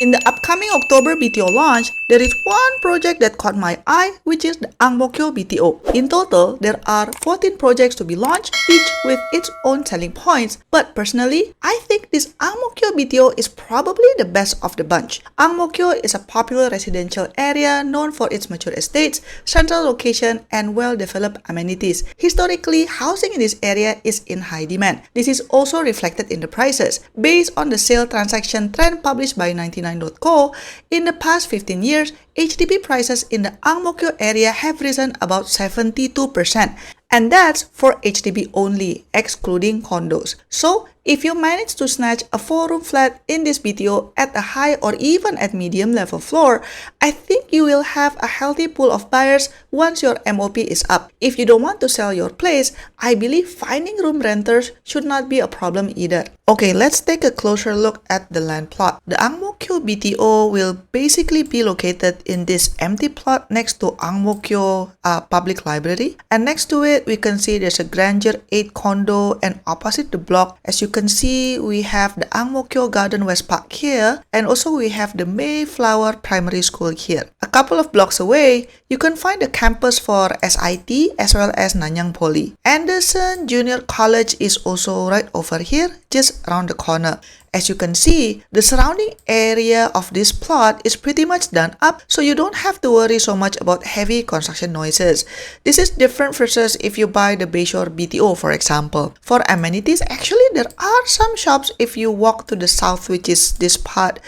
In the upcoming October BTO launch, there is one project that caught my eye, which is the AMK BTO. In total, there are 14 projects to be launched, each with its own selling points. But personally, I think this AMK BTO is probably the best of the bunch. AMK is a popular residential area known for its mature estates, central location, and well-developed amenities. Historically, housing in this area is in high demand. This is also reflected in the prices. Based on the sale transaction trend published by 99.co, in the past 15 years, HDB prices in the AMK area have risen about 72%. And that's for HDB only, excluding condos. So, if you manage to snatch a 4-room flat in this BTO at a high or even at medium level floor, I think you will have a healthy pool of buyers once your MOP is up. If you don't want to sell your place, I believe finding room renters should not be a problem either. Okay, let's take a closer look at the land plot. The AMK BTO will basically be located in this empty plot next to AMK Public Library. And next to it, we can see there's a Grandeur 8 condo, and opposite the block, as you can see, we have the AMK Garden West Park here, and also we have the Mayflower Primary School here. A couple of blocks away, you can find the campus for SIT as well as Nanyang Poly. Anderson Junior College is also right over here, just around the corner. As you can see, the surrounding area of this plot is pretty much done up, so you don't have to worry so much about heavy construction noises. This is different versus if you buy the Bayshore BTO, for example. For amenities, actually there are some shops if you walk to the south, which is this part.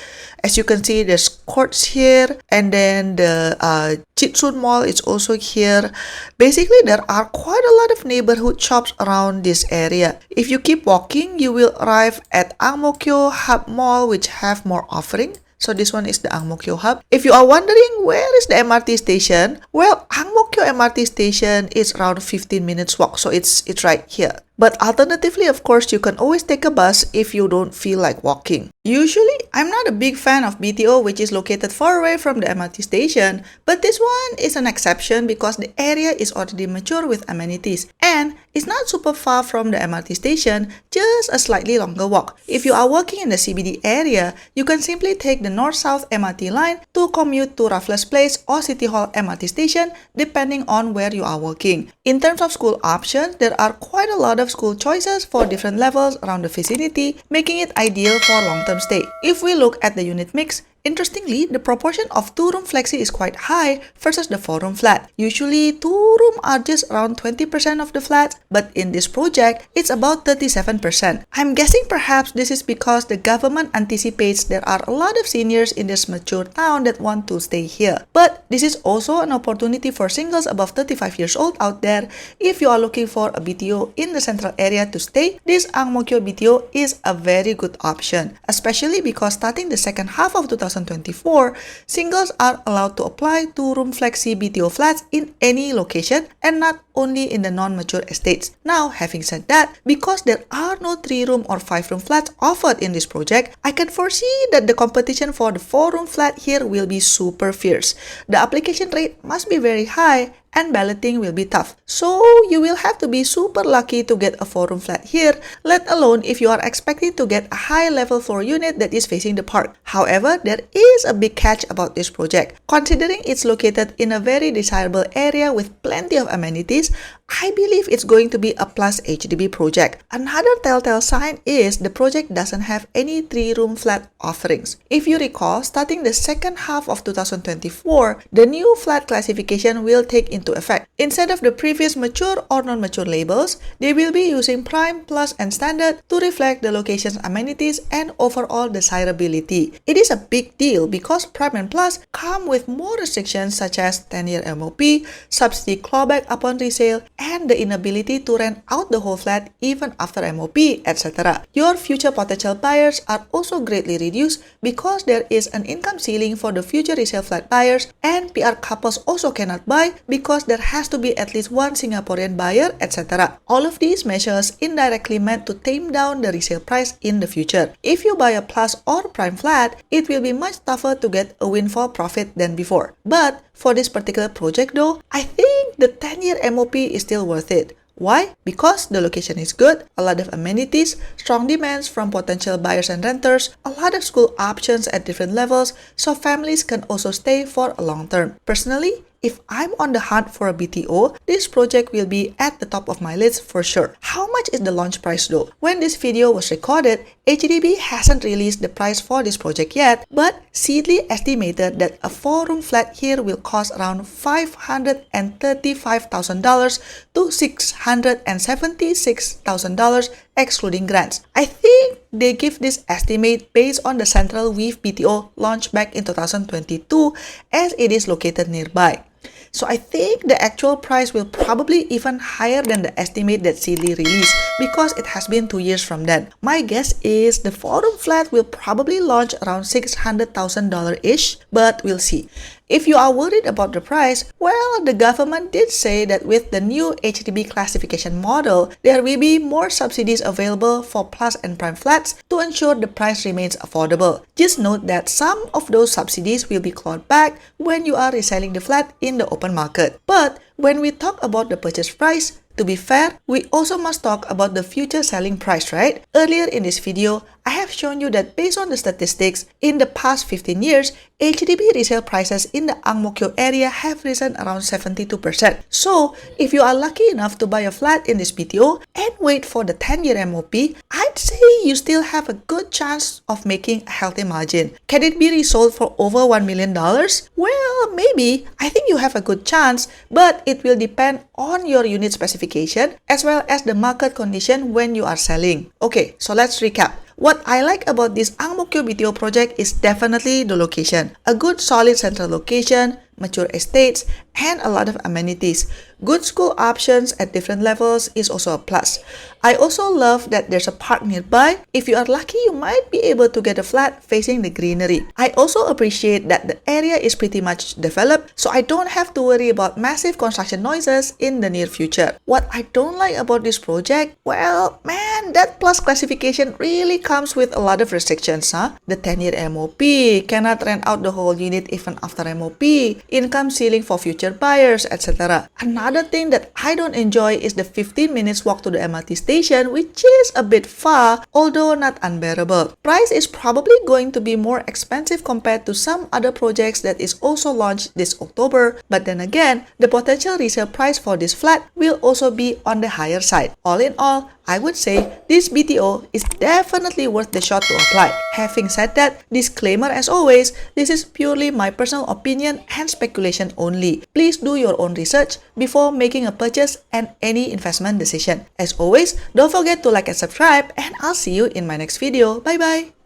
As you can see, there's courts here, and then the Jitsun Mall is also here. Basically, there are quite a lot of neighborhood shops around this area. If you keep walking, you will arrive at AMK Hub Mall, which have more offering. So this one is the AMK Hub. If you are wondering where is the MRT station, well, AMK MRT station is around 15 minutes walk, so it's right here. But alternatively, of course, you can always take a bus if you don't feel like walking. Usually, I'm not a big fan of BTO, which is located far away from the MRT station, but this one is an exception because the area is already mature with amenities, and it's not super far from the MRT station, just a slightly longer walk. If you are working in the CBD area, you can simply take the North-South MRT line to commute to Raffles Place or City Hall MRT station, depending on where you are working. In terms of school options, there are quite a lot of school choices for different levels around the vicinity, making it ideal for long-term stay. If we look at the unit mix, interestingly, the proportion of 2-room flexi is quite high versus the 4-room flat. Usually, 2-room are just around 20% of the flats, but in this project, it's about 37%. I'm guessing perhaps this is because the government anticipates there are a lot of seniors in this mature town that want to stay here. But this is also an opportunity for singles above 35 years old out there. If you are looking for a BTO in the central area to stay, this AMK BTO is a very good option, especially because starting the second half of 2024, singles are allowed to apply 2-room flexi BTO flats in any location and not only in the non-mature estates. Now, having said that, because there are no 3-room or 5-room flats offered in this project, I can foresee that the competition for the 4-room flat here will be super fierce. The application rate must be very high, and balloting will be tough. So you will have to be super lucky to get a 4-room flat here, let alone if you are expecting to get a high-level floor unit that is facing the park. However, there is a big catch about this project. Considering it's located in a very desirable area with plenty of amenities, I believe it's going to be a plus HDB project. Another telltale sign is the project doesn't have any 3-room flat offerings. If you recall, starting the second half of 2024, the new flat classification will take into effect. Instead of the previous mature or non-mature labels, they will be using prime, plus, and standard to reflect the location's amenities and overall desirability. It is a big deal because prime and plus come with more restrictions such as 10-year MOP, subsidy clawback upon resale, and the inability to rent out the whole flat even after MOP, etc. Your future potential buyers are also greatly reduced because there is an income ceiling for the future resale flat buyers, and PR couples also cannot buy because there has to be at least one Singaporean buyer, etc. All of these measures indirectly meant to tame down the resale price in the future. If you buy a plus or prime flat, it will be much tougher to get a windfall profit than before. But for this particular project though, I think the 10-year MOP is still worth it. Why? Because the location is good, a lot of amenities, strong demands from potential buyers and renters, a lot of school options at different levels, so families can also stay for a long term. Personally, if I'm on the hunt for a BTO, this project will be at the top of my list for sure. How much is the launch price though? When this video was recorded, HDB hasn't released the price for this project yet, but Seedly estimated that a 4-room flat here will cost around $535,000 to $676,000 excluding grants. I think they give this estimate based on the Central Weave BTO launched back in 2022 as it is located nearby. So I think the actual price will probably even higher than the estimate that Seedly released because it has been 2 years from then. My guess is the 4-room flat will probably launch around $600,000-ish, but we'll see. If you are worried about the price, well, the government did say that with the new HDB classification model, there will be more subsidies available for plus and prime flats to ensure the price remains affordable. Just note that some of those subsidies will be clawed back when you are reselling the flat in the open market. But when we talk about the purchase price, to be fair, we also must talk about the future selling price, right? Earlier in this video, I have shown you that based on the statistics, in the past 15 years, HDB resale prices in the Ang Mo Kio area have risen around 72%. So, if you are lucky enough to buy a flat in this BTO and wait for the 10-year MOP, I'd say you still have a good chance of making a healthy margin. Can it be resold for over $1 million? Well, maybe. I think you have a good chance, but it will depend on your unit specification as well as the market condition when you are selling. Okay, so let's recap. What I like about this Ang Mo Kio BTO project is definitely the location. A good solid central location, mature estates, and a lot of amenities. Good school options at different levels is also a plus. I also love that there's a park nearby. If you are lucky, you might be able to get a flat facing the greenery. I also appreciate that the area is pretty much developed, so I don't have to worry about massive construction noises in the near future. What I don't like about this project, well, man, that plus classification really comes with a lot of restrictions, huh? The 10-year MOP, cannot rent out the whole unit even after MOP, income ceiling for future buyers, etc. Another thing that I don't enjoy is the 15 minutes walk to the MRT station, which is a bit far, although not unbearable. Price is probably going to be more expensive compared to some other projects that is also launched this October, but then again, the potential resale price for this flat will also be on the higher side. All in all, I would say this BTO is definitely worth the shot to apply. Having said that, disclaimer as always, this is purely my personal opinion and speculation only. Please do your own research before making a purchase and any investment decision. As always, don't forget to like and subscribe, and I'll see you in my next video. Bye bye!